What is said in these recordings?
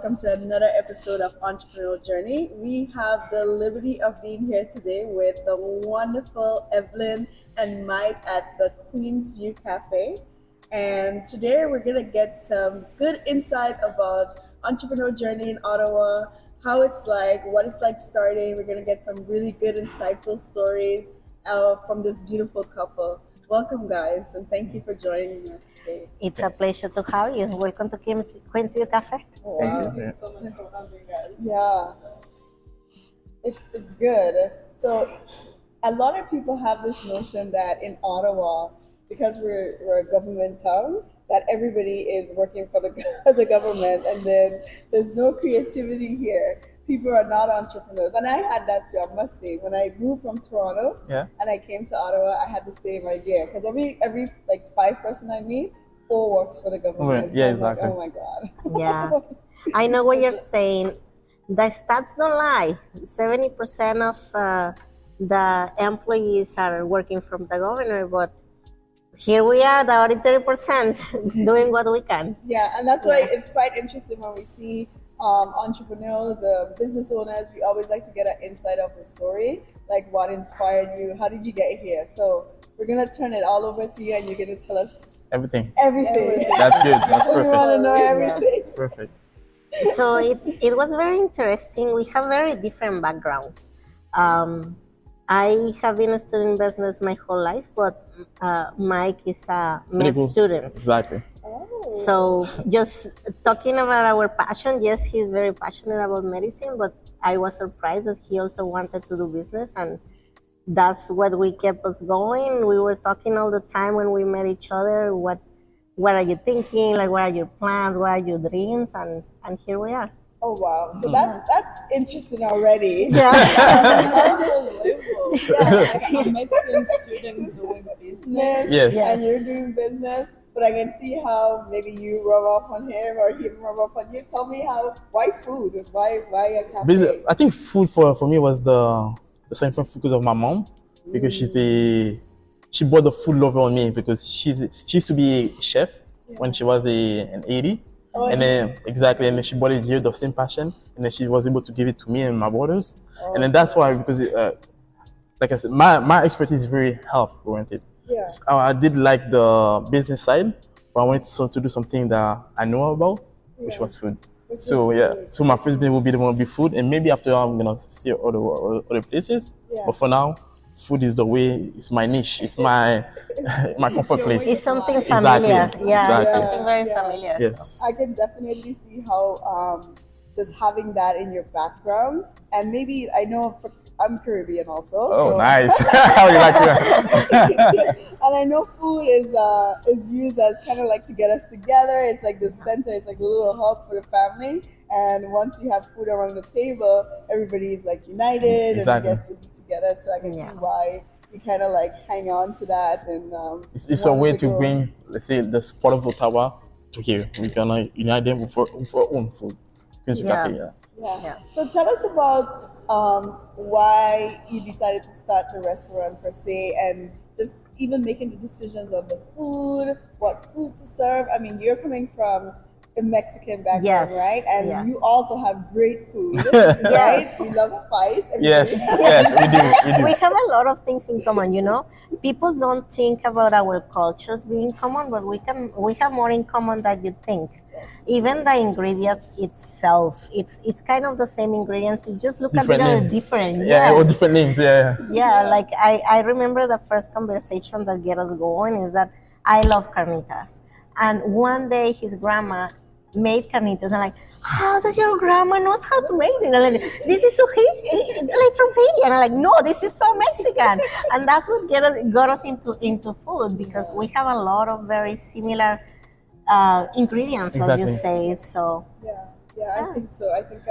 welcome to another episode of Entrepreneurial Journey. We have the liberty of being here today with the wonderful Evelyn and Mike at the Queen's View Cafe. And today we're going to get some good insight about entrepreneurial journey in Ottawa, how it's like, what it's like starting. We're going to get some really good, insightful stories from this beautiful couple. Welcome, guys, and thank you for joining us today. It's a pleasure to have you. Welcome to Queen's View Cafe. Oh, Thank you. Thank you so much for having us. Yeah, it's good. So a lot of people have this notion that in Ottawa, because we're a government town, that everybody is working for the government, and then there's no creativity here. People are not entrepreneurs, and I had that too. I must say, when I moved from Toronto and I came to Ottawa, I had the same idea because every like 5 person I meet, 4 works for the government. Yeah, so exactly. Like, oh my god. Yeah, I know what you're saying. The stats don't lie. 70% of the employees are working from the governor, but here we are, the other 30% doing what we can. Yeah, and that's why it's quite interesting when we see entrepreneurs, business owners. We always like to get an insight of the story, like what inspired you, how did you get here. So we're gonna turn it all over to you, and you're gonna tell us Everything. everything. That's good. That's We perfect. want to know everything. Perfect. So it was very interesting. We have very different backgrounds. I have been a student in business my whole life, but Mike is a med student. Exactly. So just talking about our passion, yes, he's very passionate about medicine, but I was surprised that he also wanted to do business, and that's what we kept us going. We were talking all the time when we met each other. What are you thinking? Like, what are your plans? What are your dreams? And here we are. Oh wow! So that's interesting already. Yeah. Yeah, a medicine student doing business. Yes. And you're doing business. But I can see how maybe you rub off on him or he rub off on you. Tell me why food? Why a cafe? I think food for me was the central focus of my mom, because she brought the food lover on me, because she used to be a chef when she was an 80. Oh, and then and then she brought it here, the same passion, and then she was able to give it to me and my brothers. And then that's why, because like I said, my expertise is very health oriented. Yeah. So I did like the business side, but I wanted to do something that I know about, which was food. So my first business will be the one be food, and maybe after I'm gonna see other places. Yeah. But for now, food is the way. It's my niche. It's my my comfort place. It's something familiar. Exactly. Yeah, it's Exactly. something very familiar. Yes. I can definitely see how just having that in your background, and maybe I know I'm Caribbean also. Oh, so. nice. How you like that? And I know food is used as kind of like to get us together. It's like the center. It's like a little hub for the family. And once you have food around the table, everybody's like united Exactly. and we get to be together. So I can see why we kind of like hang on to that. And It's a way to bring, let's say, the sport of Ottawa to here. We can unite them for our own food. Yeah. Yeah. So tell us about why you decided to start the restaurant per se, and just even making the decisions on the food, what food to serve. I mean, you're coming from a Mexican background, right? And you also have great food, right? You love spice. Yes, we do. We have a lot of things in common, you know. People don't think about our cultures being common, but we have more in common than you think. Even the ingredients itself, it's kind of the same ingredients. You just look Different a bit name. different. Yeah, or different names. Yeah. Yeah, like I remember the first conversation that get us going is that I love carnitas, and one day his grandma made carnitas, and like, how does your grandma knows how to make it? And I'm like, this is so like from Haiti, and I'm like, no, this is so Mexican, and that's what got us into food, because we have a lot of very similar ingredients, as you say. So I think so. I think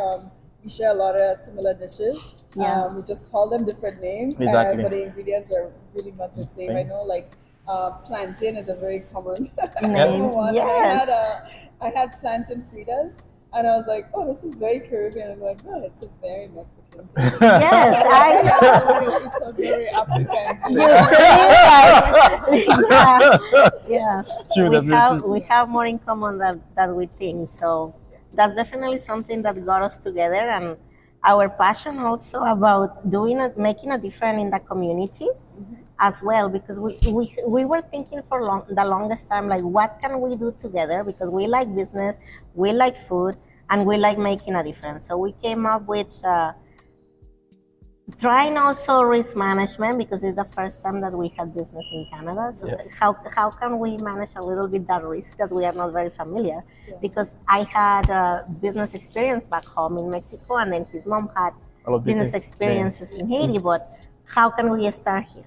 we share a lot of similar dishes. We just call them different names, Exactly. but the ingredients are really much the same. I know, like plantain is a very common name. one. Yes. I had plantain fritas, and I was like, oh, this is very Caribbean. I'm like, no, it's a very Mexican. Yes, I know. It's a very African. You see, yeah. True, We have more in common than we think. So that's definitely something that got us together, and our passion also about making a difference in the community as well, because we were thinking for the longest time, like, what can we do together, because we like business, we like food, and we like making a difference. So we came up with trying also risk management, because it's the first time that we had business in Canada. So how can we manage a little bit that risk that we are not very familiar? Because I had business experience back home in Mexico, and then his mom had business experiences in Haiti. But how can we start here?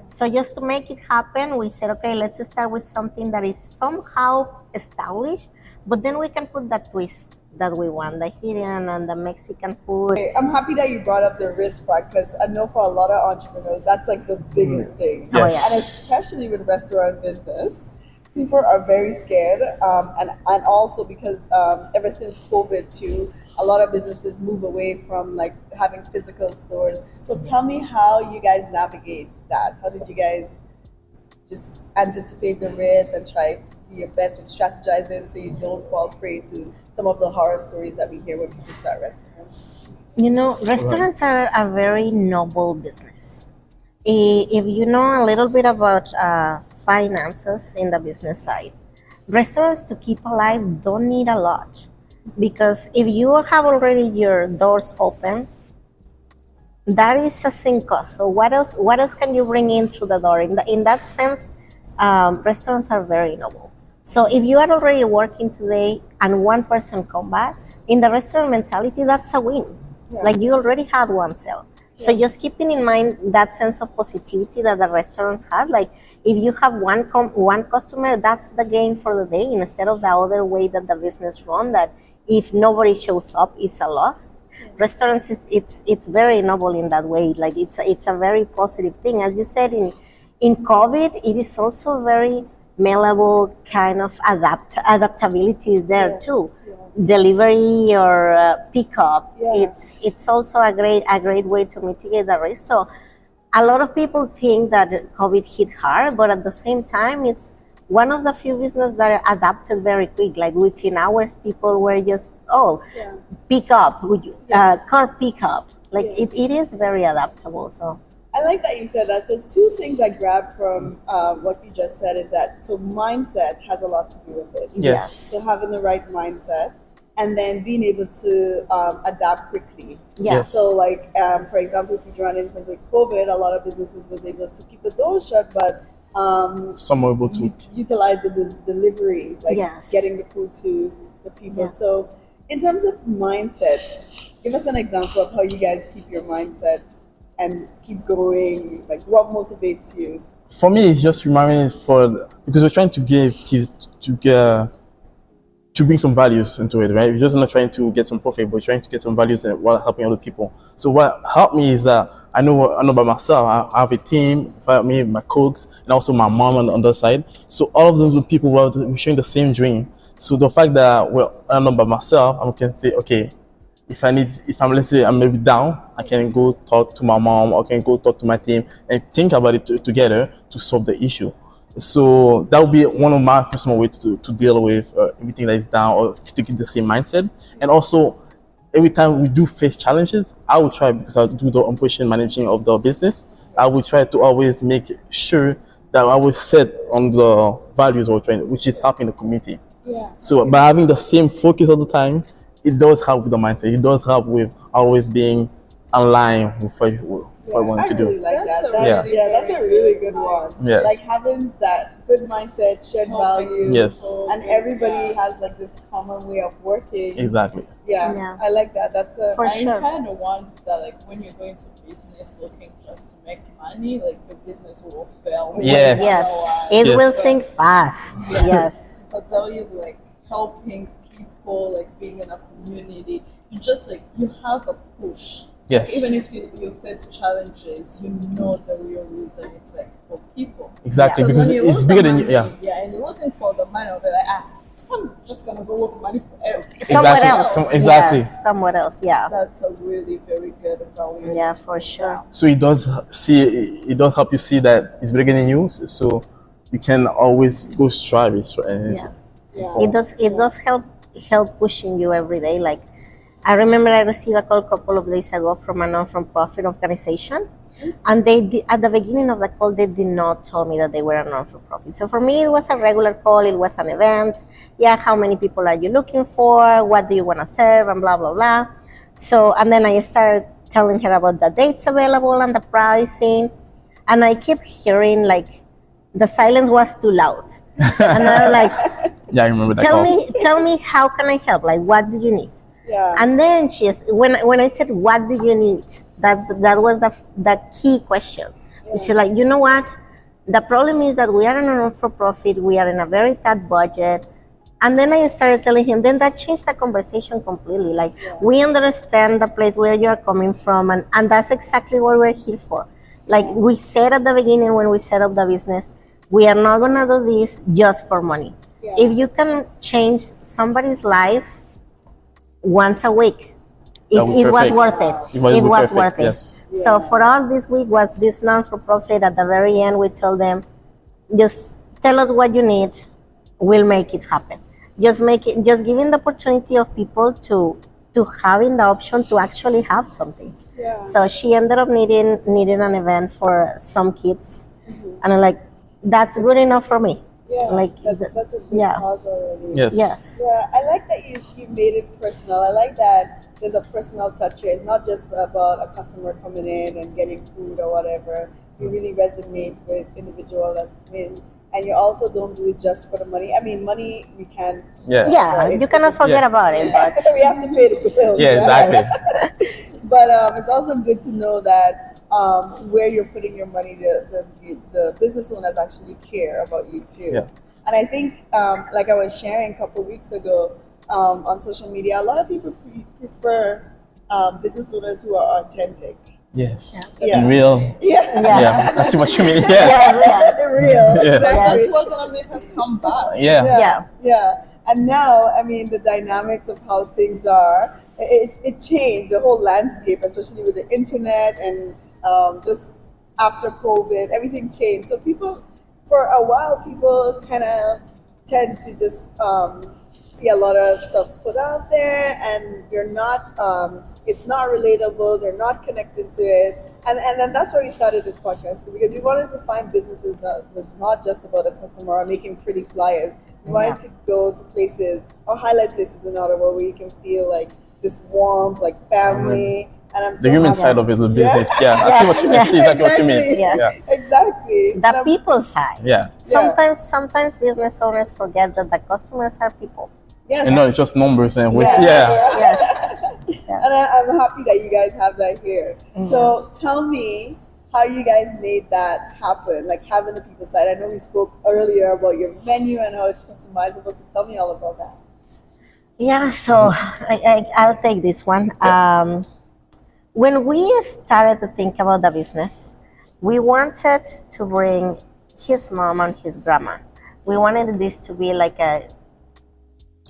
So just to make it happen, we said, okay, let's start with something that is somehow established, but then we can put that twist that we want, the Haitian and the Mexican food. I'm happy that you brought up the risk part, because I know for a lot of entrepreneurs, that's like the biggest thing. Oh, yeah. And especially with restaurant business, people are very scared. And also because ever since COVID too, a lot of businesses move away from like having physical stores. So tell me how you guys navigate that. How did you guys just anticipate the risk and try to do your best with strategizing so you don't fall prey to some of the horror stories that we hear when people start restaurants? You know, restaurants are a very noble business. If you know a little bit about finances in the business side, restaurants to keep alive don't need a lot. Because if you have already your doors open, that is a sink cost. So what else can you bring in through the door? In that sense, restaurants are very noble. So if you are already working today and one person come back, in the restaurant mentality, that's a win. Like you already had one sale. So just keeping in mind that sense of positivity that the restaurants have, like if you have one customer, that's the gain for the day, instead of the other way that the business run, that if nobody shows up, it's a loss. Restaurants it's very noble in that way. Like it's a very positive thing. As you said, in COVID, it is also very malleable kind of adaptability is there too. Delivery or pickup, it's also a great way to mitigate the risk. So a lot of people think that COVID hit hard, but at the same time, it's one of the few businesses that adapted very quick. Like within hours, people were just pick up, car pickup. Like it is very adaptable. So I like that you said that. So two things I grabbed from what you just said is that so mindset has a lot to do with it. Yes. So having the right mindset, and then being able to adapt quickly. Yes. So like for example, if you run into something like COVID, a lot of businesses was able to keep the doors shut, but some are able to utilize the delivery, like getting the food to the people. So in terms of mindset, give us an example of how you guys keep your mindset and keep going. Like what motivates you? For me, it's just reminding because we're trying to bring some values into it, right? We're just not trying to get some profit, but trying to get some values while helping other people. So what helped me is that I know by myself, I have a team, me, my cooks, and also my mom on the other side. So all of those people were sharing the same dream. So the fact that I'm not by myself, I can say, okay, let's say I'm maybe down, I can go talk to my mom, or I can go talk to my team and think about it together to solve the issue. So that would be one of my personal ways to deal with everything that is down, or to keep the same mindset. And also, every time we do face challenges, I will try, because I do the operation managing of the business, I will try to always make sure that I will set on the values we're trying, which is helping the community. So by having the same focus all the time, it does help with the mindset. It does help with always being aligned with what I want to do. Really like that. That's a really good one. Like having that good mindset, shared values, and everybody has like this common way of working. Exactly. I like that. That's for sure. I kind of want that, like when you're going to business looking just to make money, like your business will fail. Yes. It will sink fast. Yes. But always like helping people, like being in a community, you just like you have a push. Yes. Even if you face challenges, you know the real reason. It's like for people. Exactly, because it's bigger than you. Yeah, and you're looking for the money. I'll be like, I'm just gonna go look money for somewhere else. Exactly. Yes, somewhere else. Yeah. That's a really very good value. Yeah, for sure. So it does help you see that it's bigger than you. So you can always go strive. It does help help pushing you every day. Like I remember I received a call a couple of days ago from a non-for-profit organization, and at the beginning of the call they did not tell me that they were a non-for-profit. So for me it was a regular call, it was an event. Yeah, how many people are you looking for? What do you want to serve? And blah blah blah. So and then I started telling her about the dates available and the pricing, and I kept hearing like the silence was too loud, and I was like, Yeah, I remember that call. tell me, how can I help? Like, what do you need? Yeah. And then when I said, what do you need? That was the key question. Yeah. She's like, you know what? The problem is that we are in a non-for-profit. We are in a very tight budget. And then I started telling him, then that changed the conversation completely. Like, we understand the place where you're coming from, and that's exactly what we're here for. Like we said at the beginning when we set up the business, we are not going to do this just for money. Yeah. If you can change somebody's life once a week, it was worth it. It was worth it. Yes. Yeah. So for us, this week was this non-for-profit. At the very end, we told them, just tell us what you need. We'll make it happen. Just giving the opportunity of people to having the option to actually have something. Yeah. So she ended up needing an event for some kids, and I'm like, that's good enough for me. Yeah, like that's a good cause already. Yes. Yeah, I like that you made it personal. I like that there's a personal touch here. It's not just about a customer coming in and getting food or whatever. You really resonate with individual that's come in. And you also don't do it just for the money. I mean, money we can. Yeah, you cannot forget about it, but we have to pay the bills. Yeah, exactly. But it's also good to know that where you're putting your money, the business owners actually care about you too. Yeah. And I think, like I was sharing a couple of weeks ago on social media, a lot of people prefer business owners who are authentic. Yes. Yeah. And real. Yeah. I see what you mean. Yes. Real. Yeah. That's what's gonna make us come back. Yeah. And now, I mean, the dynamics of how things are, it changed the whole landscape, especially with the internet and just after COVID, everything changed. So for a while, people kind of tend to just see a lot of stuff put out there, and they're not. It's not relatable. They're not connected to it, and then that's why we started this podcast too, because we wanted to find businesses that was not just about a customer or making pretty flyers. We wanted to go to places or highlight places in Ottawa where you can feel like this warmth, like family. And I'm the human side of it, the business. I see what you see exactly what you mean. Exactly. The people side. Yeah. Sometimes business owners forget that the customers are people. Yes. And no, it's just numbers and with Yes. And I'm happy that you guys have that here. So tell me how you guys made that happen, like having the people side. I know we spoke earlier about your menu and how it's customizable, so tell me all about that. Yeah, so I'll take this one. When we started to think about the business, we wanted to bring his mom and his grandma. We wanted this to be like a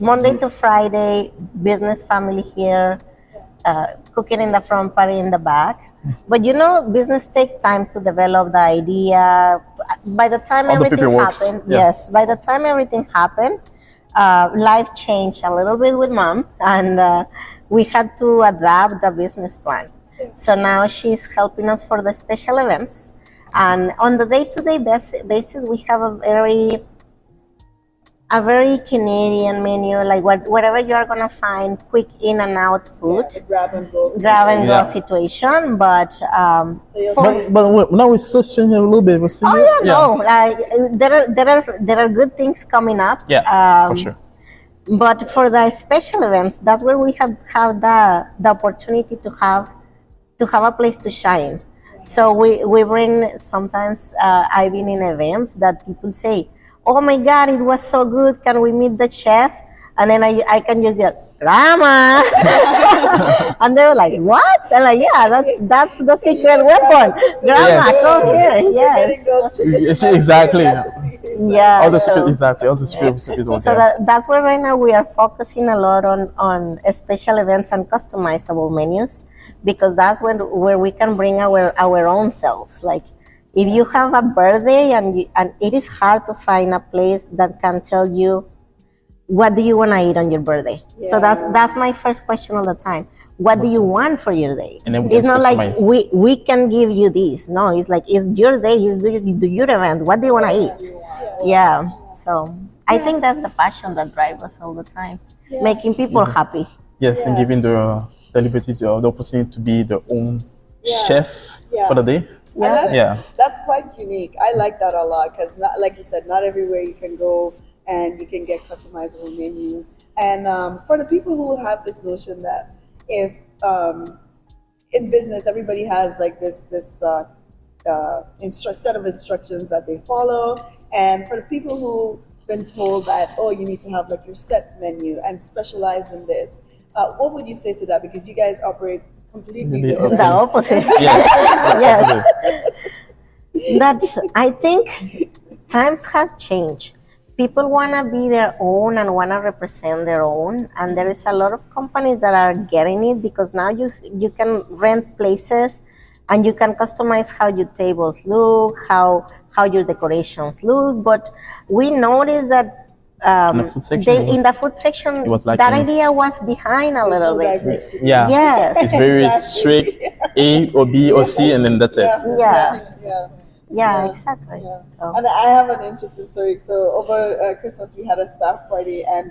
Monday to Friday business family here, cooking in the front, party in the back. But business takes time to develop the idea. By the time everything happened, by the time everything happened, life changed a little bit with mom, and we had to adapt the business plan. So now she's helping us for the special events, and on the day-to-day basis, we have a very Canadian menu, like whatever you are gonna find, quick in and out food, grab and go situation. But but now we're still changing a little bit. There are good things coming up. For sure. But for the special events, that's where we have the opportunity to have a place to shine. So we bring sometimes I've been in events that people say, oh my God, it was so good. Can we meet the chef? And then I can just yell, Rama. And they were like, what? And like, yeah, that's the secret weapon. Grandma, come here. Yes. Exactly. Yeah. All the secrets. So that's where right now we are focusing a lot on special events and customizable menus, because that's where we can bring our own selves. Like, if you have a birthday and it is hard to find a place that can tell you what do you want to eat on your birthday? So Yeah. that's my first question all the time. What do you want for your day? And then we It's can not like customize. we can give you this. No, it's like it's your day, it's your event. What do you want to eat? Yeah. So I think that's the passion that drives us all the time, making people happy. Yes, and giving the liberty to, the opportunity to be their own Yeah. chef Yeah. for the day. And that's, Yeah. that's quite unique. I like that a lot because, not like you said, not everywhere you can go and you can get customizable menu. And for the people who have this notion that if in business everybody has like this set of instructions that they follow, and for the people who've been told that you need to have like your set menu and specialize in this, what would you say to that? Because you guys operate completely The different. The opposite. Yes. Yes. That I think times have changed. People want to be their own and want to represent their own, and there is a lot of companies that are getting it because now you can rent places and you can customize how your tables look, how your decorations look. But we noticed that In the food section, in the food section, it was that lacking. idea was behind a little bit. Diversity. Yeah. Yes. It's very Exactly. strict, A or B or C, and then that's it. Yeah. Yeah. Yeah, exactly. Yeah. So And I have an interesting story. So over Christmas, we had a staff party, and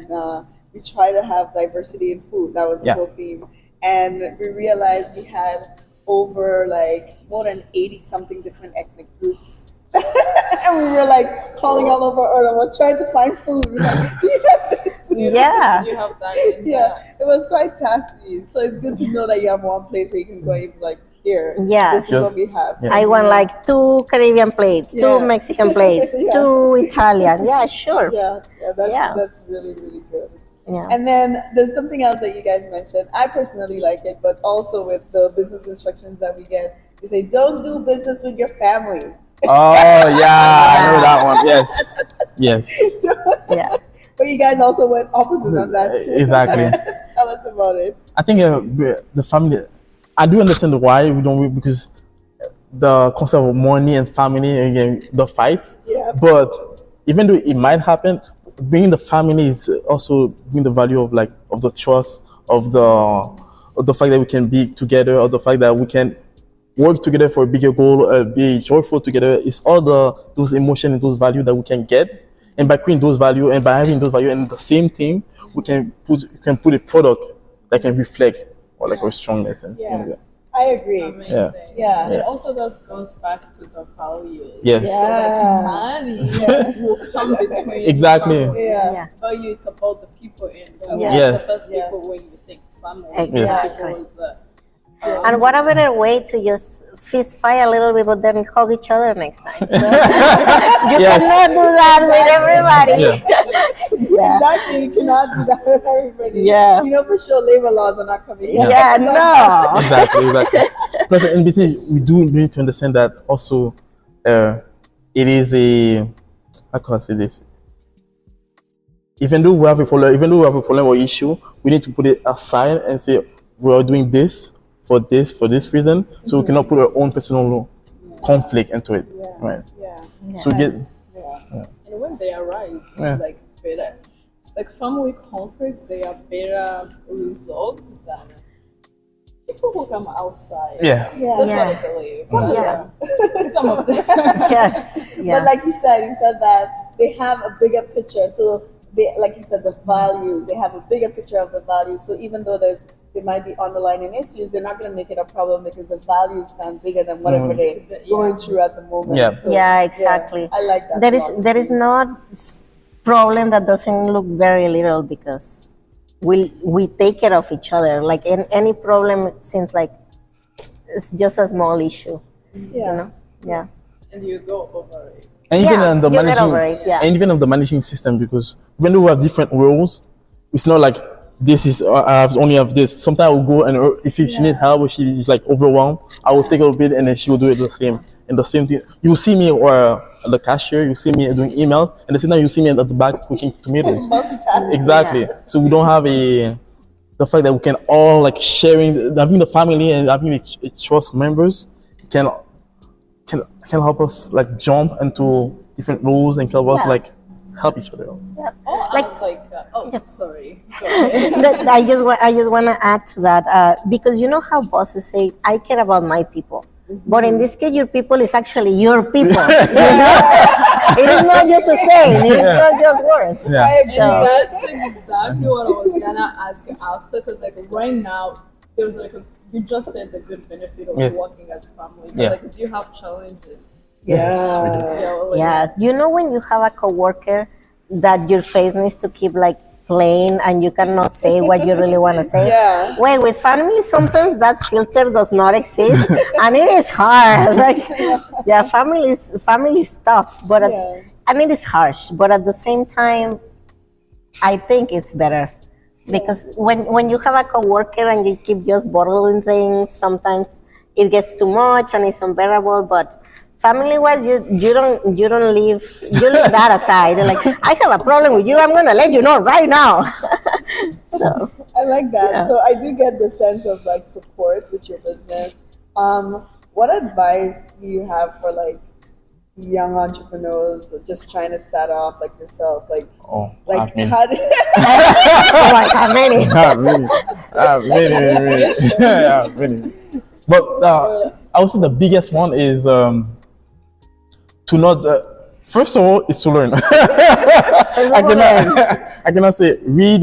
we try to have diversity in food. That was the Yeah. whole theme. And we realized we had over like more than 80 something different ethnic groups. And we were like calling all over Ottawa, trying to find food. We were like, do you have this? yeah. Do you have that? In Yeah, it was quite tasky. So it's good to know that you have one place where you can go and be like, here, Yes. this is what we have. Yeah. I want like 2 Caribbean plates, 2 Yeah. Mexican plates, Yeah. 2 Italian. Yeah, sure. Yeah, Yeah. that's really, really good. Yeah. And then there's something else that you guys mentioned. I personally like it, but also with the business instructions that we get, you say, don't do business with your family. Oh yeah, I know that one. Yes. Yes. Yeah. But you guys also went opposite on that too. Exactly. Tell us about it. I think the family. I do understand why we don't because the concept of money and family again the fight. Yeah. But even though it might happen, bringing the family is also bringing the value of like of the trust of the fact that we can be together, or the fact that we can work together for a bigger goal, be joyful together. It's all those emotions and those values that we can get, and by creating those values and by having those values and the same thing, we can put a product that can reflect or like our strongness and things like that. I agree. Amazing. Yeah. Yeah. It also goes back to the values. Yes. So like Yeah. money will come between. Exactly. families. Yeah. Yeah. For you, it's about the people in the Yes. the first Yeah. people when you think it's family. Exactly. People is, And what a better way to just fist fight a little bit, but then hug each other next time. So, you Yes. cannot do that with everybody. Yeah. Exactly. You cannot do that with everybody. Yeah. You know for sure labor laws are not coming. Yeah, no. Exactly. Plus, in business, we do need to understand that also it is a, how can I say this? Even though we have a problem or issue, we need to put it aside and say we are doing this for this reason. So we cannot put our own personal conflict into it, right? Yeah. So we get and when they arise, it's Yeah. like better. Like family conflicts, they are better resolved than people who come outside. yeah. That's Yeah. what I believe. Yeah. Some of them. Yes. But Yeah. like you said that they have a bigger picture. So they, like you said, the values, they have a bigger picture of the values. So even though there might be underlying issues, they're not going to make it a problem because the values stand bigger than whatever they're going through at the moment. Yeah. So, Yeah, exactly. I like that. There is philosophy. not problem that doesn't look very little because we take care of each other. Like in any problem, it seems like it's just a small issue. Yeah. You know? Yeah. And you go over it. And even Yeah, on the you get managing, over it, yeah. and even of the managing system, because even though we have different roles, it's not like this is I only have this. Sometimes I will go and if she needs help or she is like overwhelmed, I will take a bit and then she will do it the same. And the same thing, you will see me or the cashier, you see me doing emails, and the same time you see me at the back cooking tomatoes. Multitasking. Exactly. So we don't have the fact that we can all like sharing, having the family and having a trust members can help us like jump into different roles and help us Yeah. like help each other out. Oh, Like- sorry. Go ahead. I just want to add to that because you know how bosses say, "I care about my people," but in this case, your people is actually your people. You know, it is not just a saying; it is not just words. Yeah. I So- agree. That's exactly what I was gonna ask after, because like right now there's like you just said the good benefit of Yeah. working as a family. But Yeah. like, do you have challenges? Yes, we do. Yeah, well, like, Yes, you know when you have a coworker that your face needs to keep like plain and you cannot say what you really want to say. Yeah. Well, with family, sometimes that filter does not exist, and it is hard. Like, yeah, family is tough, but Yeah. and it is harsh. But at the same time, I think it's better because when you have a coworker and you keep just bottling things, sometimes it gets too much and it's unbearable. But family-wise, you don't leave that aside. You're like, I have a problem with you. I'm gonna let you know right now. So I like that. Yeah. So I do get the sense of like support with your business. What advice do you have for like young entrepreneurs or just trying to start off like yourself? Like Oh, I mean, how do oh my God, many. Really. Yeah, really. But I would say the biggest one is to not. First of all, is to learn. I cannot say read,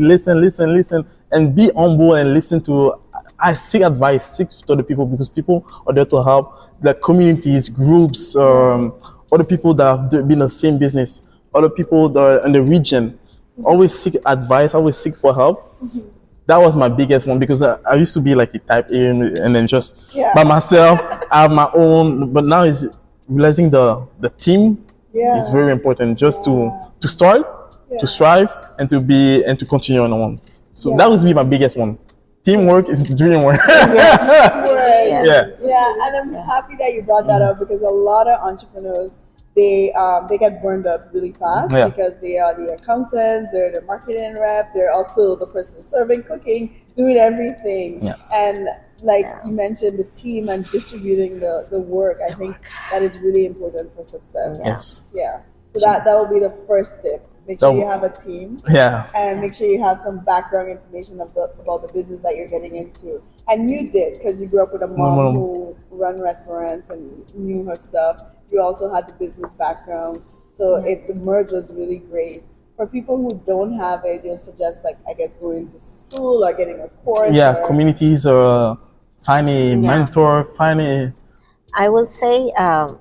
listen, and be humble and listen to. I seek advice, seek to other people because people are there to help. The communities, groups, other people that have been in the same business, other people that are in the region. Always seek advice. Always seek for help. That was my biggest one because I used to be like a type A and then just by myself. I have my own, but now is realizing the team is very important. Just to start, to strive, and to continue on. So that would be my biggest one. Teamwork is dreamwork. Right. Yeah. Yeah, and I'm happy that you brought that up because a lot of entrepreneurs they get burned out really fast because they are the accountants, they're the marketing rep, they're also the person serving, cooking, doing everything. Yeah. And like you mentioned, the team and distributing the work, I think that is really important for success. Yes. Yeah. So that will be the first tip. Make sure you have a team. Yeah. And make sure you have some background information about the business that you're getting into. And you did, because you grew up with a mom who run restaurants and knew her stuff. You also had the business background. So the merge was really great. For people who don't have it, you'll suggest, like, I guess, going to school or getting a course. Yeah, or, communities, find a mentor, find a... I will say out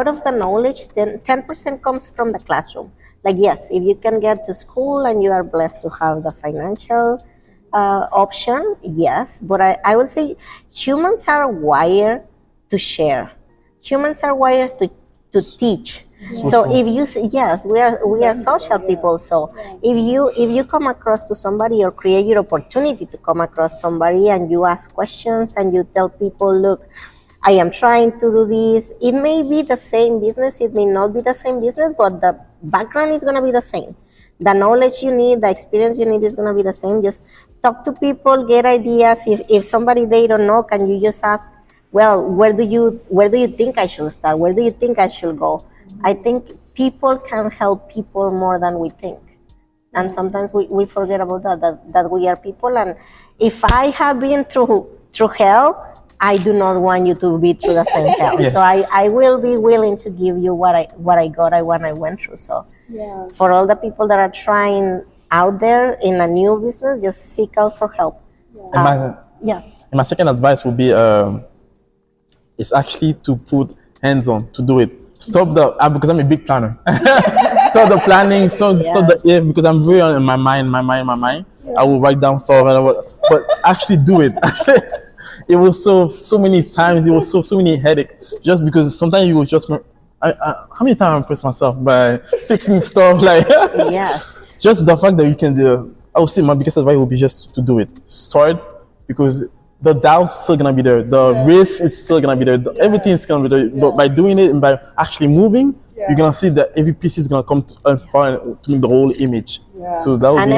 of the knowledge, 10% comes from the classroom. Like, yes, if you can get to school and you are blessed to have the financial option, yes. But I will say humans are wired to share. Humans are wired to teach. So if you yes, we are social people. So if you come across to somebody or create your opportunity to come across somebody and you ask questions and you tell people, look, I am trying to do this. It may be the same business, it may not be the same business, but the background is going to be the same. The knowledge you need, the experience you need is going to be the same. Just talk to people, get ideas. If somebody they don't know, can you just ask, well, where do you think I should start? Where do you think I should go? I think people can help people more than we think. And sometimes we forget about that we are people. And if I have been through hell, I do not want you to be through the same hell. Yes. So I will be willing to give you what I got, when I went through. So for all the people that are trying out there in a new business, just seek out for help. And my second advice would be is actually to put hands on, to do it. Stop because I'm a big planner. Stop the planning, stop the if, because I'm very on in my mind. I will write down stuff, but actually do it. It will solve so many times. It will solve so many headaches. Just because sometimes you will just. How many times I impress myself by fixing stuff like? Yes. Just the fact that you can do. I would say my biggest advice would be just to do it. Start, because the doubt's still gonna be there. The risk is still gonna be there. Everything is gonna be there. But by doing it and by actually moving, you're gonna see that every piece is gonna come to make the whole image. So that would And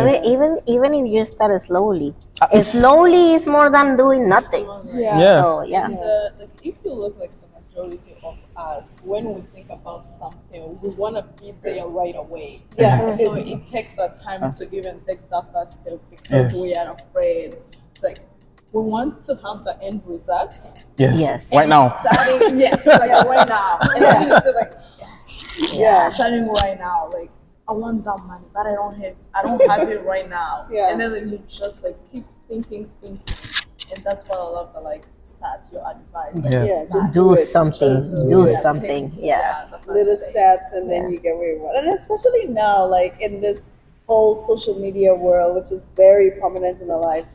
even if you start slowly, slowly is more than doing nothing. Yeah. So Like if you look like the majority of as when we think about something, we want to be there right away. Yeah. So it takes a time to even take that first step because Yes. we are afraid. It's like we want to have the end result. Yes. Yes. Right now. Starting, yes, like right now. And then you say like, Yeah. starting right now, like I want that money, but I don't have it right now. Yeah. And then you just like keep thinking, and that's what I love. The like start your advice. Like, Yeah. Yeah, just Do do it. something. Just Do it. something. Yeah. the first Little step. steps, and then you get where you want. And especially now, like in this whole social media world, which is very prominent in our life,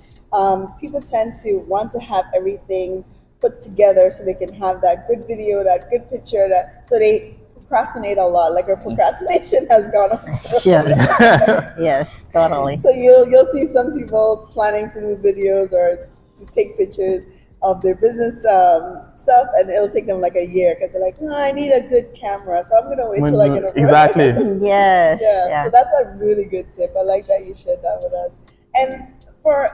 people tend to want to have everything put together so they can have that good video, that good picture, so they procrastinate a lot. Like our procrastination has gone up. Sure. Yes, totally. So you'll see some people planning to do videos or to take pictures of their business stuff, and it'll take them like a year because they're like, no, I need a good camera, so I'm gonna wait till I get a Exactly. Yes. Yeah, Yeah. so that's a really good tip. I like that you shared that with us. And for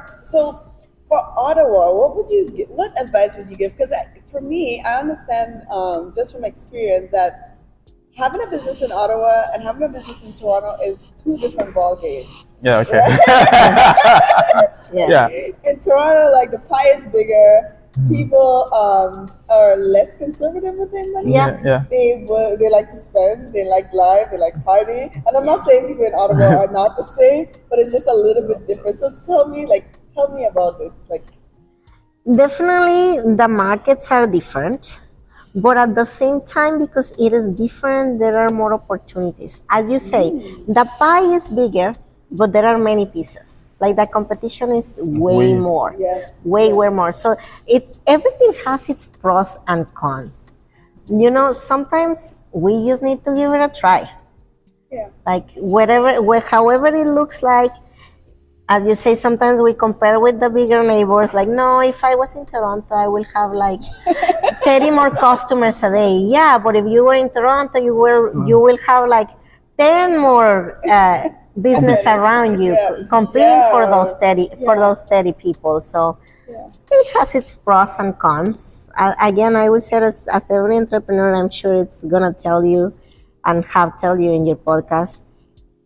Ottawa, what advice would you give? Because for me, I understand just from experience that having a business in Ottawa and having a business in Toronto is two different ball games. Yeah. Okay. Yeah. Yeah. In Toronto, like the pie is bigger. People are less conservative with their money. Yeah. Yeah. They like to spend. They like life. They like party. And I'm not saying people in Ottawa are not the same, but it's just a little bit different. So tell me about this. Like, Definitely, the markets are different, but at the same time, because it is different, there are more opportunities. As you say, the pie is bigger, but there are many pieces. Like the competition is way more, yes, way more. So everything has its pros and cons. You know, sometimes we just need to give it a try. yeah, Like however it looks like. As you say, sometimes we compare with the bigger neighbors. Like, no, if I was in Toronto, I will have like 30 more customers a day. Yeah, but if you were in Toronto, you will have like 10 more business around you competing for those 30 people. So it has its pros and cons. Again, I would say as every entrepreneur, I'm sure it's gonna tell you and tell you in your podcast,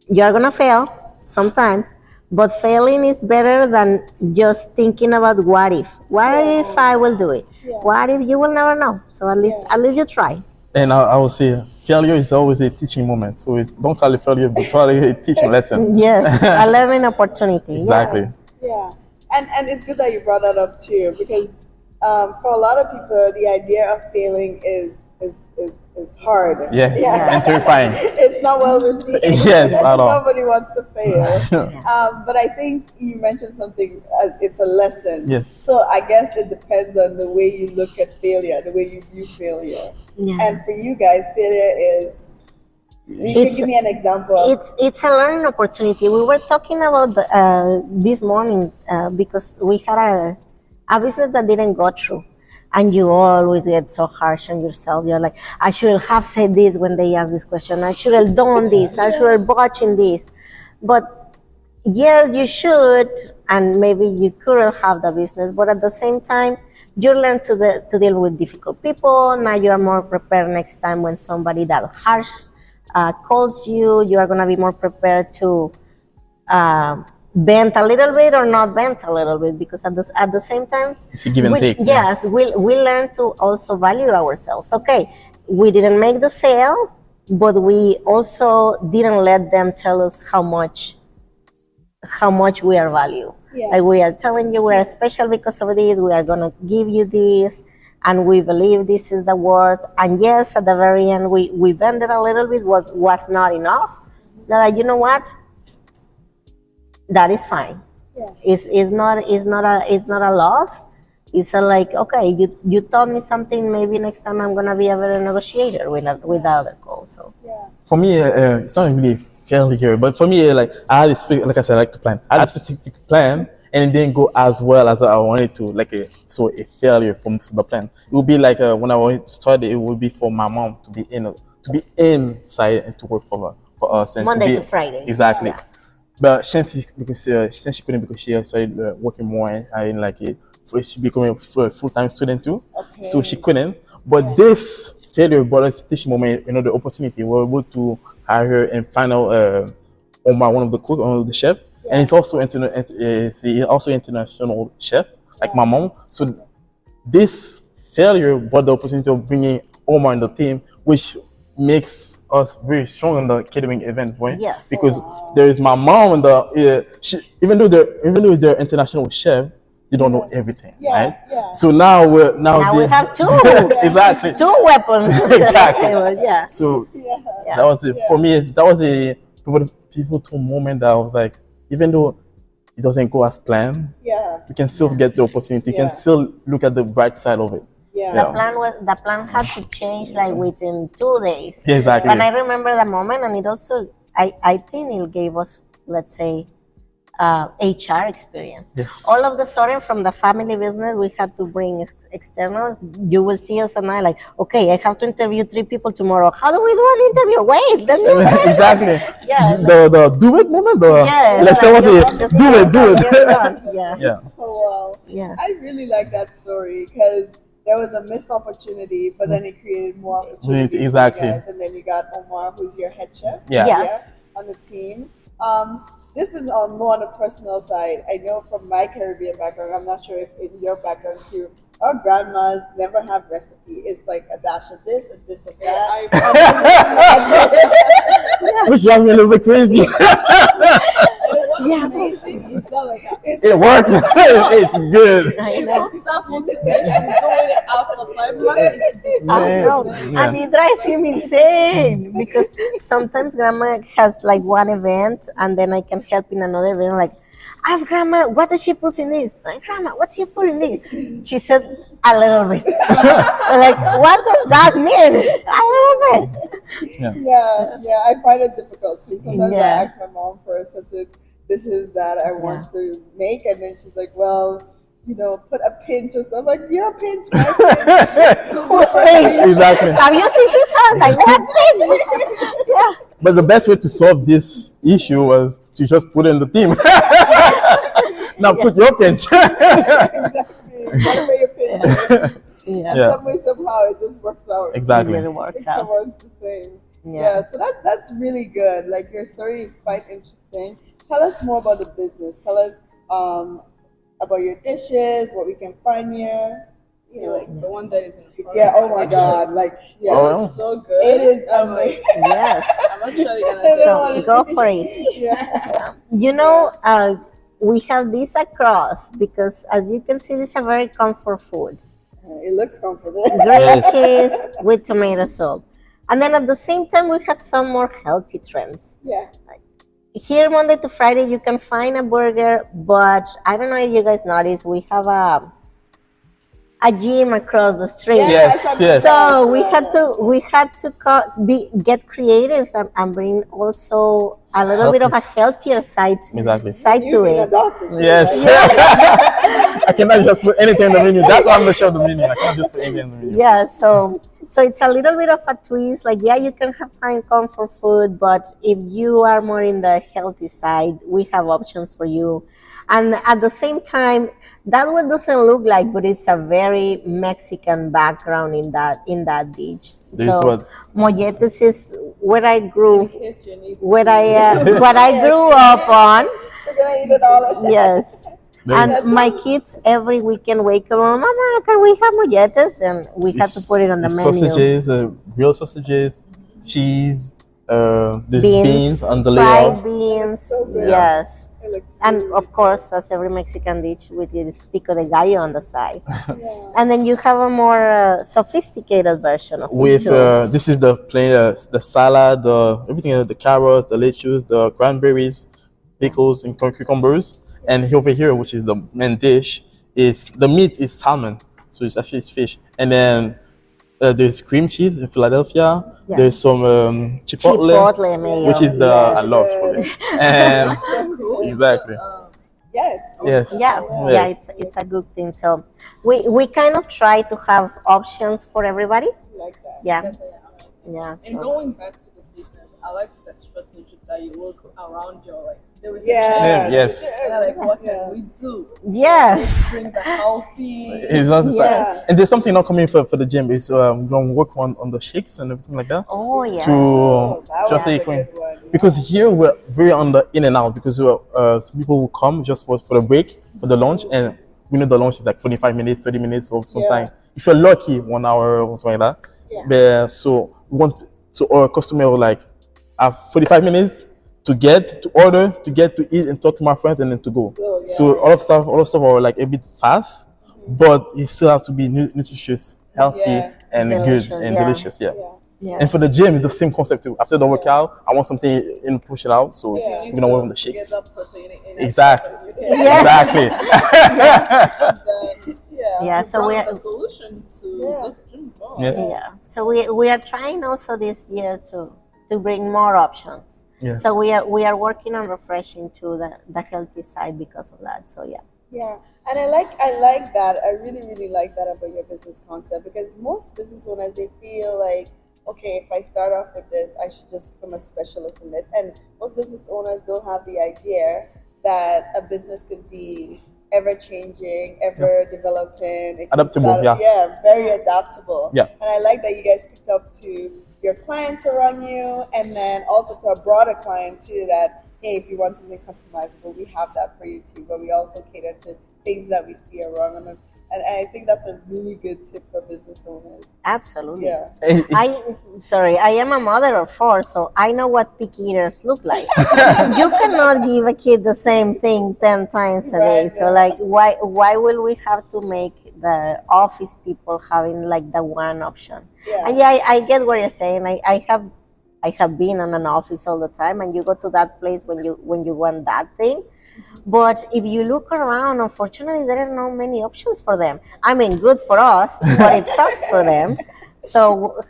you're gonna fail sometimes. But failing is better than just thinking about what if. What if I will do it? What if you will never know? So at least you try. And I would say failure is always a teaching moment. So don't call it failure, but call it a teaching lesson. Yes, a learning opportunity. Exactly. yeah. And it's good that you brought that up too, because for a lot of people, the idea of failing is hard. Yes. Yeah. And terrifying. It's not well received. Yes, at all. Nobody wants to fail. But I think you mentioned something. It's a lesson. Yes. So I guess it depends on the way you look at failure, the way you view failure. Yeah. And for you guys, failure is. You can give me an example. It's a learning opportunity. We were talking about this morning because we had a business that didn't go through. And you always get so harsh on yourself. You're like, I should have said this when they asked this question. I should have done this. I should have watching this. But yes, you should, and maybe you could have the business. But at the same time, you learn to deal with difficult people. Now you are more prepared next time when somebody that harsh calls you. You are gonna be more prepared to bend a little bit or not bend a little bit, because at the same time, It's a give and take. Yes, we learn to also value ourselves. Okay, we didn't make the sale, but we also didn't let them tell us how much we are valued. Yeah. Like, we are telling you we are special because of this. We are gonna give you this, and we believe this is the worth. And yes, at the very end, we bend it a little bit. Was not enough. They're like, you know what? That is fine. Yeah. It's not a loss. It's like, okay, you taught me something. Maybe next time I'm gonna be a better negotiator with the other call. So For me, it's not really a failure, but for me, like I had like I said, I like to plan. I had a specific plan, and it didn't go as well as I wanted to. Like a failure from the plan. It would be like when I wanted to start it would be for my mom to be inside and to work for us and Monday to to Friday. Exactly. Yeah. But since she couldn't, because she started working more and like she became a full-time student too, so she couldn't. But this failure brought us teaching moment, the opportunity. We were able to hire and find out Omar, one of the cook, one of the chef, and he's also international chef, like my mom. So this failure brought the opportunity of bringing Omar in the team, which makes us very strong in the catering event, right? Yes. Because there is my mom and even though they're international chef, they don't know everything, right? Yeah. So now Now we have two. exactly. Two weapons. Exactly. Yeah. So Yeah. that was it for me. That was a pivotal moment that I was like, even though it doesn't go as planned, you can still get the opportunity. You can still look at the bright side of it. The plan had to change like within 2 days. Yeah, exactly. But I remember the moment, and it also I think it gave us, let's say, HR experience. Yes. All of the sudden, from the family business, we had to bring externals. You will see us and I like, okay, I have to interview 3 people tomorrow. How do we do an interview? Wait, let me exactly. Yeah. The do it moment. Let's say do it. Yeah. Oh wow. Yeah. I really like that story because there was a missed opportunity, but then it created more opportunities. Exactly. For you guys. And then you got Omar, who's your head chef. Yeah. Yes. On the team. This is on more on the personal side. I know from my Caribbean background, I'm not sure if in your background too, our grandmas never have recipe. It's like a dash of this, a this of that. Which drives me a little bit crazy. Amazing. It's not like that. It works. It's good. She won't stop until she's doing it after 5 months. I know. And it drives him insane because sometimes grandma has like one event and then I can help in another event. Like, ask grandma, what does she put in this? Like, grandma, what do you put in this? She said, a little bit. Like, what does that mean? A little bit. Yeah. I find it difficult too. Sometimes I Yeah. ask my mom for certain dishes that I want to make, and then she's like, "Well, put a pinch or something." I'm like, "Your pinch, my pinch." Who's pinch? Exactly. Have you seen his hand? Like, what pinch? Yeah. But the best way to solve this issue was to just put in the team. Now put your pinch. Whatever your pinch. Yeah. Some way, somehow, it just works out. Exactly. It works It out. was the same. Yeah. So that's really good. Like your story is quite interesting. Tell us more about the business. Tell us about your dishes, what we can find here. Like the one that is in front. Yeah. Oh my God. Like It's so good. It is I'm like, amazing. Yes. I'm actually gonna So go for it. Yeah. We have this across because as you can see, this is a very comfort food. It looks comfortable. Grilled cheese with tomato soup. And then at the same time, we have some more healthy trends. Yeah. Here, Monday to Friday, you can find a burger, but I don't know if you guys noticed, we have a gym across the street. Yes. So we had to get creative and bring also a little bit of a healthier side Exactly. to Being a it. doctor too, Yes. right? I cannot just put anything in the menu. That's why I'm not sure of the menu. I can't just put anything in the menu. Yeah, so it's a little bit of a twist. Like, yeah, you can find comfort food, but if you are more in the healthy side, we have options for you. And at the same time, that what doesn't look like, but it's a very Mexican background in that dish. This is what molletes is where I grew, Yes, you need what I grew up on. We're gonna eat it all. Yes. There's- And my kids every weekend wake up, Mama, can we have molletes? And we had to put it on the it's menu. sausages, grilled sausages, cheese, there's beans on the fried layer. beans, So good. yes. It looks And really of course, as every Mexican dish, with its pico de gallo on the side. Yeah. And then you have a more sophisticated version of it With too. this is the plain, the salad, everything, the carrots, the lettuce, the cranberries, pickles, and cucumbers. And over here, which is the main dish, is the meat is salmon, so it's actually fish. And then there's cream cheese in Philadelphia. Yeah. There's some chipotle, Chipotle mayo. which is I love chipotle. And cool. exactly. Yes. Yes. Yeah, it's a good thing. So we kind of try to have options for everybody. Like that. Yeah, Yes, I am. yeah. And So. going back to the business, I like the strategy that you look around your like the Yeah. reception. Yes. And they're like, what Yeah. can we do? Yes. Bring the healthy. It's not Yeah. and there's something not coming for the gym. It's gonna work on the shakes and everything like that. Oh yes. To That just was say a good one. because here we're very on the in and out because some people will come just for the break for the lunch and we know the lunch is like 45 minutes 30 minutes or sometimes if you're lucky 1 hour or something like that. But so we want so our customer will like have 45 minutes to get to order to get to eat and talk to my friends and then to go. So all of stuff are like a bit fast, but it still has to be nutritious, healthy, and Delicious, good and yeah. delicious. Yeah. Yeah. And for the gym, it's the same concept too. After the workout, I want something in push it out, so You we're need gonna work on to the shakes. get that protein in Exactly. as much as you can. Exactly. And then, Yeah, you so brought we up are a solution to this gym bar. Yeah. so we are trying also this year to bring more options. Yeah. So we are working on refreshing to the healthy side because of that. So yeah. Yeah, and I like that. I really like that about your business concept because most business owners they feel like, okay, if I start off with this, I should just become a specialist in this. And most business owners don't have the idea that a business could be ever changing, ever developing, it could Adaptable, yeah. very adaptable. Yeah. And I like that you guys picked up to your clients around you, and then also to a broader client too. That hey, if you want something customizable, we have that for you too. But we also cater to things that we see around, and I think that's a really good tip for business owners. Absolutely. Yeah. I am a mother of 4, so I know what picky eaters look like. You cannot give a kid the same thing 10 times a day. Right, So yeah. like why will we have to make the office people having like the one option? Yeah. And yeah, I get what you're saying. I have been in an office all the time, and you go to that place when you want that thing. But if you look around, unfortunately, there are not many options for them. I mean, good for us, but it sucks for them. So,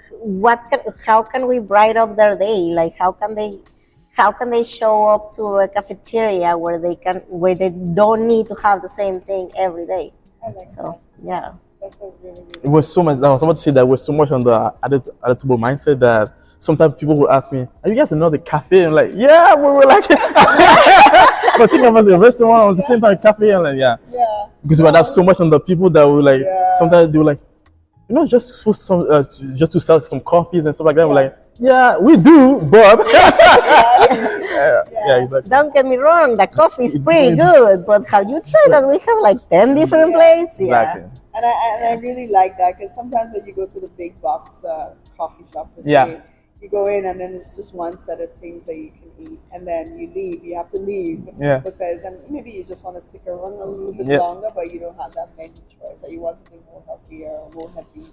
how can we brighten up their day? Like, how can they show up to a cafeteria where they don't need to have the same thing every day? I like So, that. yeah. That's a really It was so much. I was about to say that we're so much on the adaptable mindset that sometimes people will ask me, "Are you guys another cafe?" I'm like, "Yeah, we were like." But think of us as a restaurant at the same time, cafe, and like, yeah, Yeah. because we adapt so much on the people that will like. Yeah. Sometimes they were like, just for some, just to sell some coffees and stuff like that. We're like, yeah, we do, but yeah, exactly. Don't get me wrong, the coffee is pretty good, but have you tried that we have like 10 different plates? Yeah. Exactly. And I really like that because sometimes when you go to the big box coffee shop, per se, Yeah. you go in and then it's just one set of things that you can eat, and then you leave. You have to leave Yeah. because and maybe you just want to stick around a little bit Yeah. longer, but you don't have that many choice, or you want something more healthier or more heavy.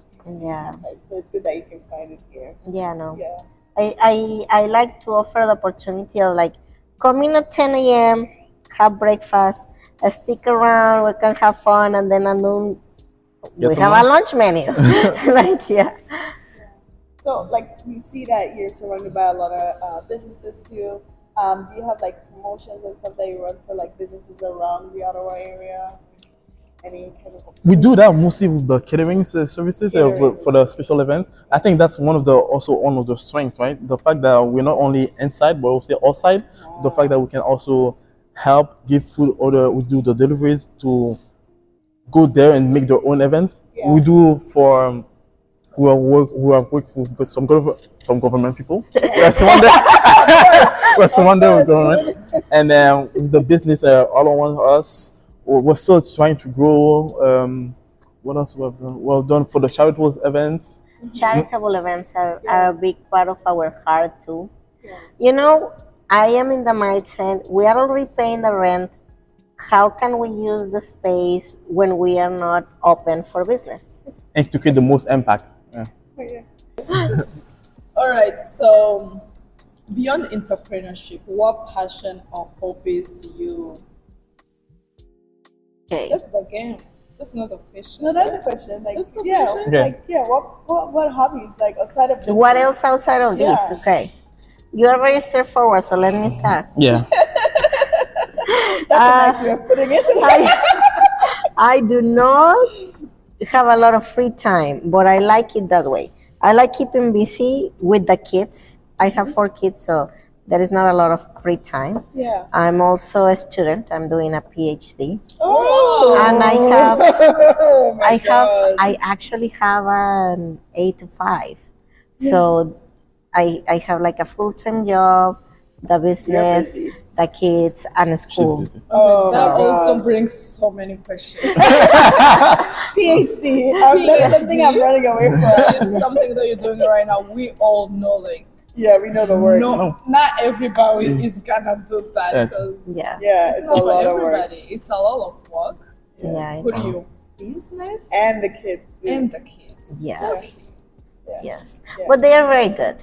Yeah. Right? So it's good that you can find it here. Yeah, no. Yeah. I like to offer the opportunity of like come in at 10 a.m., have breakfast, stick around, we can have fun, and then at noon we some have a lunch. lunch menu. Like, yeah. So, like, we see that you're surrounded by a lot of businesses too. Do you have like promotions and stuff that you run for like businesses around the Ottawa area? Any kind of We do that mostly with the catering services Catering. for the special events. I think that's one of the strengths, right? The fact that we're not only inside but also outside. The fact that we can also help give food order. We do the deliveries to go there and make their own events. Yeah. We do for who have worked for some government people. We have someone there. We have someone there with government, and with the business all on us. We're still trying to grow. What else we have done? Well done for the charitable events. Charitable events are a big part of our heart too. Yeah. You know, I am in the mindset we are already paying the rent. How can we use the space when we are not open for business? And to create the most impact. Yeah. All right, so beyond entrepreneurship, what passion or hobbies do you? Okay. That's the game. That's not a question. No, that's a question. Like, That's the yeah, question? Okay. like, yeah. What hobbies like outside of business? What else outside of this? Yeah. Okay. You are very straightforward, so let me start. Yeah. That's a nice way of putting it. I do not have a lot of free time, but I like it that way. I like keeping busy with the kids. I have 4 kids, so there is not a lot of free time. Yeah. I'm also a student. I'm doing a PhD, Oh. and I have Oh my God. I actually have an 8 to 5. So I have like a full-time job, the business, busy. the kids, and school. She's busy. Oh That my also God. brings so many questions. PhD. That's the thing I'm running away from. That is something that you're doing right now. We all know, like, Yeah, we know the word. no, not everybody is gonna do that. Yeah. Because Yeah, Yeah, it's it's a not for lot of work. everybody. It's a lot of work. yeah, I Put know. your business And the kids. too. and the kids. Yes. Yeah. Yes, Yeah. but they are very good.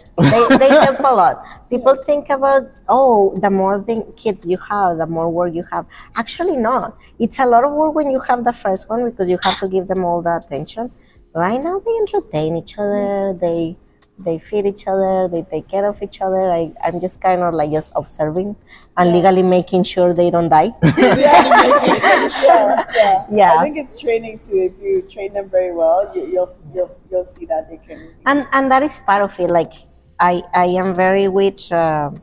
They help a lot. People think about, oh, the more kids you have, the more work you have. Actually, not. It's a lot of work when you have the first one because you have to give them all the attention. Right now, they entertain each other. They feed each other. They take care of each other. I'm just kind of like just observing and legally making sure they don't die. Yeah. Yeah. I think it's training too. If you train them very well, you'll see that they can. And that is part of it. Like I am very with a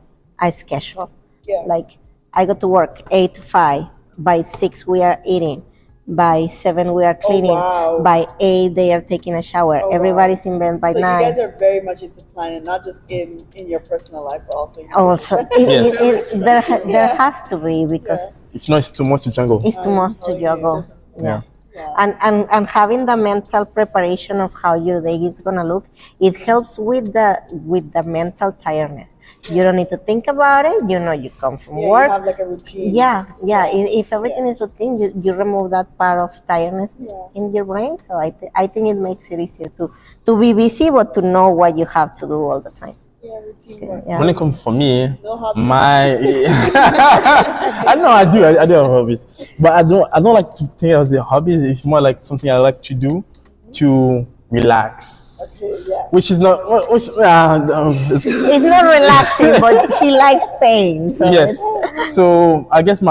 schedule. Yeah. Like I go to work 8 to 5. By 6 we are eating. By 7 we are cleaning. wow. By 8 they are taking a shower. wow. Everybody's in bed by So 9. you guys are very much into planning, not just in your personal life, but also. In your Also, Yes. there has to be because If not, it's too much to jungle. it's too much to juggle. Yeah. Yeah. And having the mental preparation of how your day is gonna look, it helps with the mental tiredness. You don't need to think about it. You know, you come from Yeah, work. you have like a routine. Yeah. If everything is routine, you remove that part of tiredness Yeah. in your brain. So I think it makes it easier to be busy, but to know what you have to do all the time. Yeah, routine work. Yeah. When it comes for me, No hobbies. I know I do have hobbies, but I don't like to think of it as a hobby. It's more like something I like to do to relax, Okay, yeah. which is not it's, It's not relaxing, but he likes pain. So yes. it's, So I guess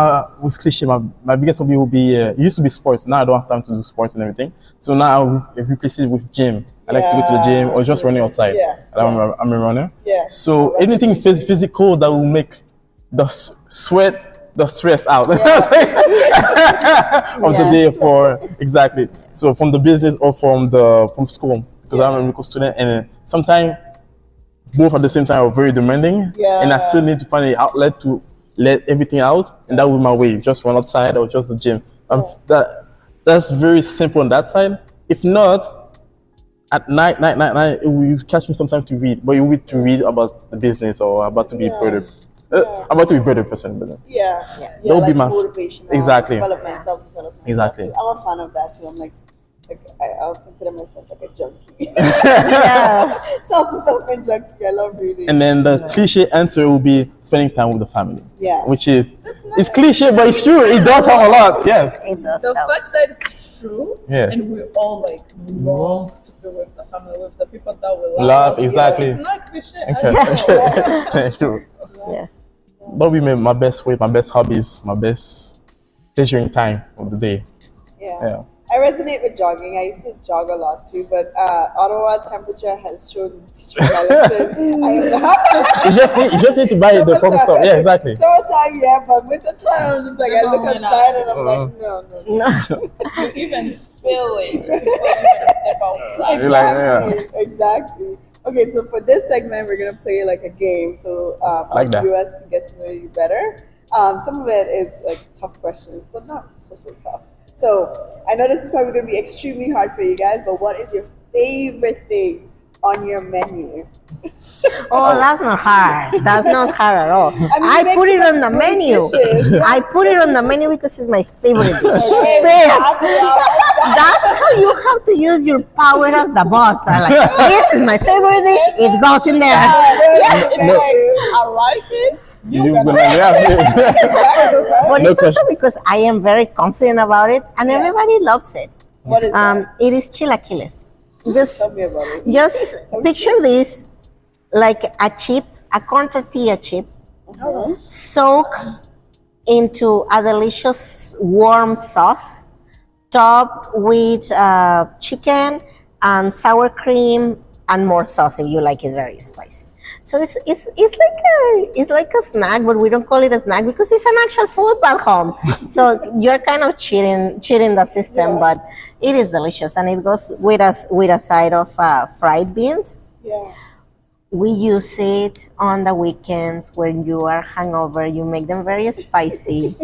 with cliche, my biggest hobby will be it used to be sports. Now I don't have time to do sports and everything. So now I replace it with gym. I like to go to the gym or just running outside. Yeah. I'm a runner. Yeah. So anything physical that will make the stress out of the day for exactly. So from the business or from school, because I'm a medical student, and sometimes both at the same time are very demanding, Yeah. and I still need to find an outlet to let everything out, and that will be my way. Just run outside or just the gym. That's very simple on that side. If not, at night, you catch me sometime to read, but you need to read about the business or about to be better, about to be better person. But Yeah. That would be like my motivational exactly. development, self-development. Exactly. I'm a fan of that too. I'm like I'll consider myself like a junkie. yeah. Self-development junkie. I love reading. And then the cliche answer will be spending time with the family. Yeah. Which is it's cliche, but it's true. It does help a lot. Yeah. It does The help. fact that it's true, Yeah. and we all like long to be with the family, with the people that we love. Love, exactly. It's not cliche. Thank you. Yeah. That would be my best way, my best hobbies, my best pleasuring time of the day. Yeah. I resonate with jogging. I used to jog a lot too, but Ottawa temperature has shown my lesson. I am not. You just need to buy the proper stuff. Yeah, exactly. Summertime, yeah, but winter time, I'm just like I look No, no. outside and I'm like, no. No. You even feel it before you even step outside. You're like, yeah. Exactly. Okay, so for this segment, we're gonna play like a game, so like that. US can get to know you better. Some of it is like tough questions, but not so tough. So I know this is probably gonna be extremely hard for you guys, but what is your favorite thing on your menu? Oh, that's not hard. That's not hard at all. I you put make it so on the much good menu. dishes. I put it on the menu because it's my favorite dish. Exactly. Babe, That's that's how you have to use your power as the boss. I'm like, this is my favorite dish. It goes in there. It's like, I like it. You gonna yeah. But No it's also question. because I am very confident about it, and everybody loves it. What is that? It is chilaquiles. Just Tell me about it. Just picture this like a corn tortilla chip, soak into a delicious warm sauce, topped with chicken and sour cream and more sauce if you like it very spicy. So it's like a snack, but we don't call it a snack because it's an actual food back home. So you're kind of cheating the system, but it is delicious, and it goes with us with a side of fried beans. Yeah. We use it on the weekends when you are hungover. You make them very spicy,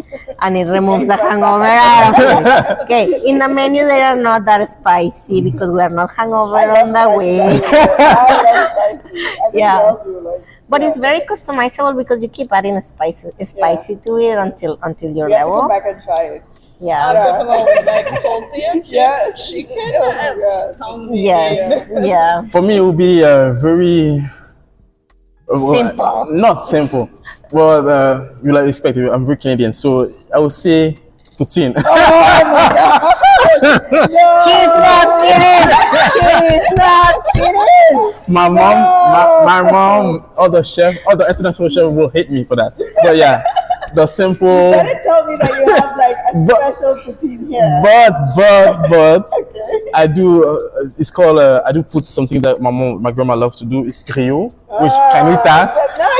and it removes the hangover out of it. Okay, in the menu they are not that spicy because we are not hungover on the week. Yeah, but it's very customizable because you keep adding spicy to it until your We have to level. come back and try it. Yeah. Definitely like tortilla chips, Yeah. chicken, Oh my and God. pounded. Yes. Yeah. For me, it would be very Simple. not simple. Well, you like expect it. I'm very Canadian, so I would say poutine. He's not kidding. He's not kidding. my mom, all the international chef will hate me for that. But yeah, the simple. Better tell me that you have like a special poutine here. But I do. It's called. I do put something that my grandma loves to do. It's griot, which canitas. But now I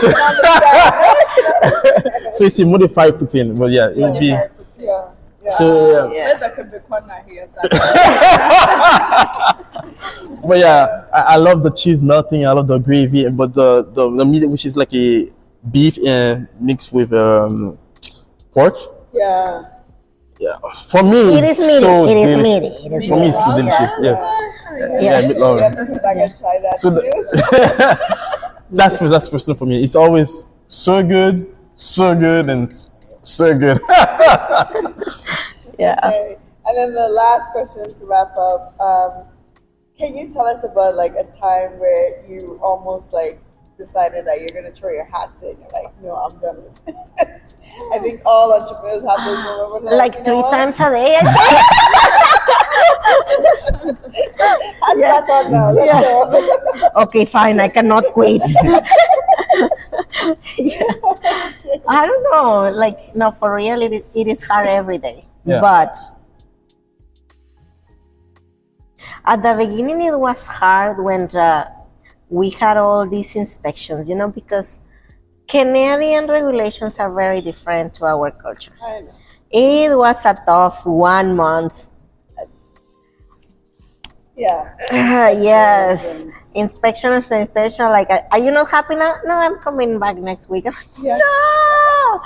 can understand. So it's a modified poutine. But yeah, it would be. Yeah. So yeah. Let the Quebecois hear that. But yeah, I love the cheese melting. I love the gravy, but the meat, which is like a beef mixed with pork. Yeah. Yeah, for me, It is it's meaty. so It is delicious. meaty. It is For me, it's so meaty. delicious. Yes. Yeah, meat We lover. have to come back and try that So too. that's personal for me. It's always so good, and so good. Yeah. Okay. And then the last question to wrap up. Can you tell us about like a time where you almost like decided that you're gonna throw your hats in? You're like, no, I'm done with this. I think all entrepreneurs have those moments. where they're Like you know 3 what? times a day, I think. Let's back on now. Let's go. Okay, fine. I cannot quit. Yeah. I don't know. Like, no, for real, it is hard every day. Yeah. But at the beginning, it was hard when we had all these inspections, because Canadian regulations are very different to our cultures. I know. It was a tough 1 month. Yeah. Yes, inspection after inspection. Like, are you not happy now? No, I'm coming back next week. I'm like, Yeah. no.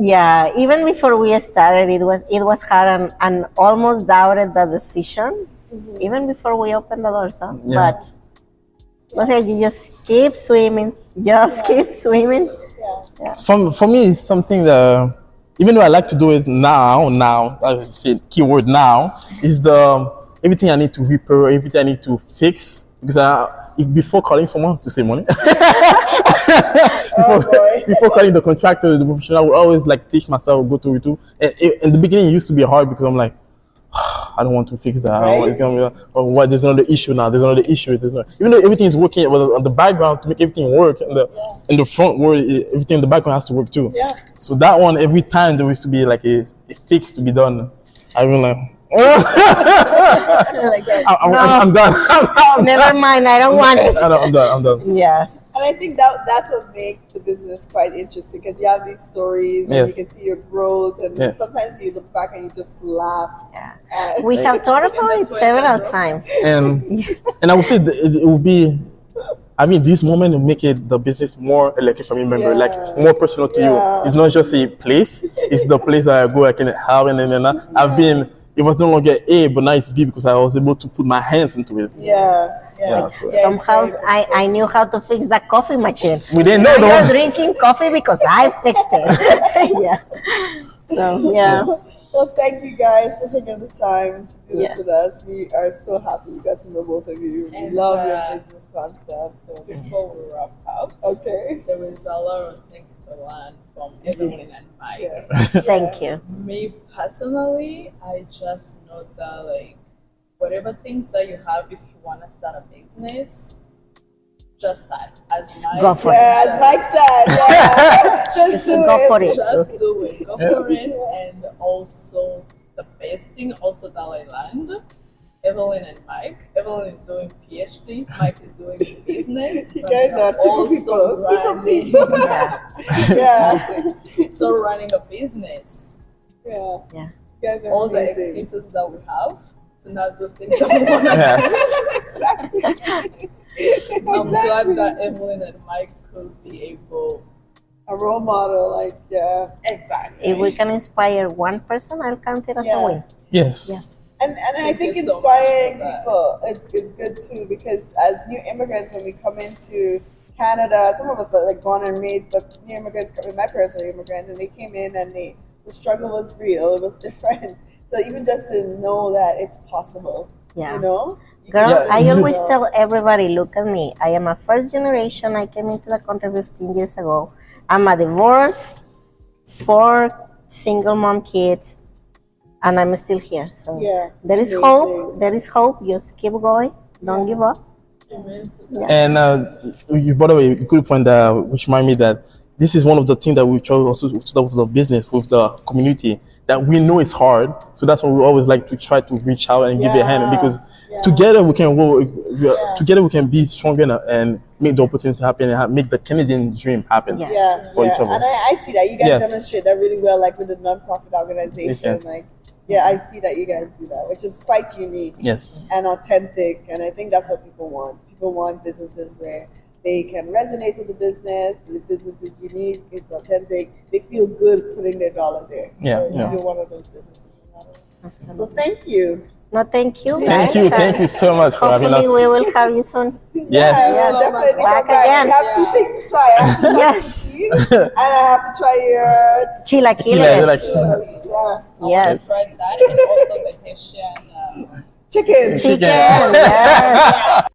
Yeah, even before we started, it was hard and almost doubted the decision, even before we opened the doors. Huh? Yeah. But hey, you just keep swimming. Just keep swimming. Yeah. For me, it's something that even though I like to do it now, as I said, keyword now is everything I need to repair, everything I need to fix because before calling someone to save money. before calling the contractor, the professional, I would always like teach myself, go through it too. And in the beginning, it used to be hard because I'm like, I don't want to fix that. I don't want, it's gonna be, or what? There's another issue now. There's another issue. Even though everything is working, but on the background to make everything work, and in the front world, everything in the background has to work too. Yeah. So that one, every time there used to be like a fix to be done. I was like, I'm done. Never mind, I don't want it. I'm done. Yeah. And I think that's what makes the business quite interesting because you have these stories and you can see your growth and sometimes you look back and you just laugh. Yeah. And We have thought about it several times. And I would say it will be. I mean, this moment will make the business more like a family member, like more personal to you. It's not just a place; it's the place that I go. I can help, and I've been. It was no longer A, but now it's B because I was able to put my hands into it. So Somehow I knew how to fix that coffee machine. we didn't know You're though. drinking coffee because I fixed it. Yeah. So yeah. well, thank you guys for taking the time to do this Yeah. with us. We are so happy we got to know both of you. We And, love your business concept. Before we wrap up, Okay. there is a lot of things to learn from Evelyn and Mike. Thank you. Me personally, I just know that like whatever things that you have, if you want to start a business, just start. As Mike Go for Yeah, as Mike said, just do go it. for it. Just do it. Go for it. And also the best thing also that I learned, Evelyn and Mike. Evelyn is doing PhD, Mike is doing business. You guys are super people, super people. Yeah. So running a business. Yeah. Yeah. You guys are All the amazing. excuses that we have to not do things that we want to do. I'm glad that Evelyn and Mike could be able. A role model, like, yeah. Exactly. If we can inspire one person, I'll count it as a win. Yes. Yeah. And I Thank think you so inspiring much for that. people, it's good too, because as new immigrants, when we come into Canada, some of us are like born and raised, but new immigrants, my parents are immigrants, and they came in and the struggle was real, it was different. So even just to know that it's possible, Yeah. you know? Girl, Yeah. I always tell everybody, look at me. I am a first generation. I came into the country 15 years ago. I'm a divorced, 4 single mom kid, and I'm still here. So Yeah, there is amazing. hope. There is hope. Just keep going. Don't give up. Amen to that. And you brought up a good point which remind me that this is one of the things that we try also to do with the business, with the community, that we know it's hard. So that's why we always like to try to reach out and give a hand, because together we can together we can be stronger and make the opportunity happen and make the Canadian dream happen. Yeah. Yeah, For yeah. each other. And I see that. You guys Yes. demonstrate that really well, like with the non-profit organization. Yeah. Like, yeah, I see that you guys do that, which is quite unique. Yes. And authentic, and I think that's what people want. People want businesses where they can resonate with the business is unique, it's authentic, they feel good putting their dollar there. Yeah, So yeah. You're one of those businesses. So Absolutely. thank you. No, thank you. Thank guys. you. Thank you so much for having Hopefully, us. we will have you soon. Yes. Yeah, so definitely much. come Back back. again. I have 2 things to try. I have to try Yes. your cheese, and I have to try your Chilaquiles. like- yeah, Yes. Tried that and also the Haitian. chicken. Chicken. Yes.